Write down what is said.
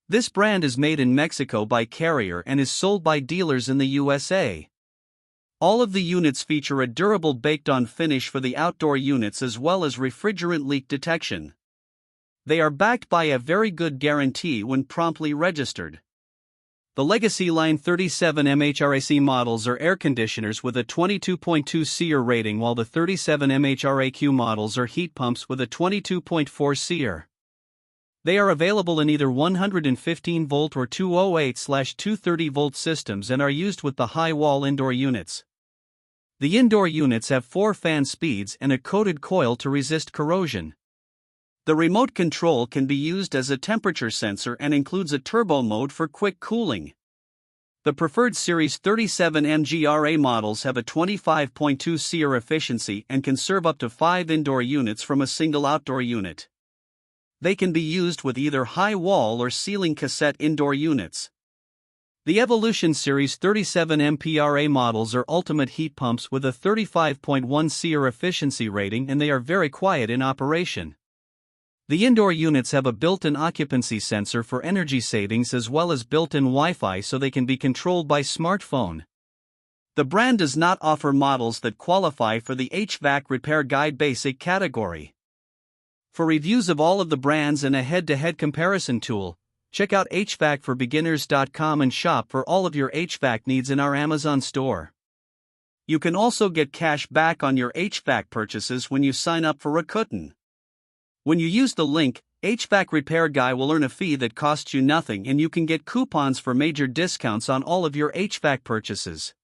This brand is made in Mexico by Carrier and is sold by dealers in the USA. All of the units feature a durable baked-on finish for the outdoor units as well as refrigerant leak detection. They are backed by a very good guarantee when promptly registered. The Legacy Line 37 MHRAC models are air conditioners with a 22.2 SEER rating, while the 37 MHRAQ models are heat pumps with a 22.4 SEER. They are available in either 115 volt or 208/230 volt systems and are used with the high wall indoor units. The indoor units have 4 fan speeds and a coated coil to resist corrosion. The remote control can be used as a temperature sensor and includes a turbo mode for quick cooling. The preferred Series 37 MGRA models have a 25.2 SEER efficiency and can serve up to 5 indoor units from a single outdoor unit. They can be used with either high wall or ceiling cassette indoor units. The Evolution Series 37 MPRA models are ultimate heat pumps with a 35.1 SEER efficiency rating, and they are very quiet in operation. The indoor units have a built-in occupancy sensor for energy savings as well as built-in Wi-Fi, so they can be controlled by smartphone. The brand does not offer models that qualify for the HVAC Repair Guy Basic category. For reviews of all of the brands and a head-to-head comparison tool, check out HvacRepairGuy.com and shop for all of your HVAC needs in our Amazon store. You can also get cash back on your HVAC purchases when you sign up for Rakuten. When you use the link, HVAC Repair Guy will earn a fee that costs you nothing, and you can get coupons for major discounts on all of your HVAC purchases.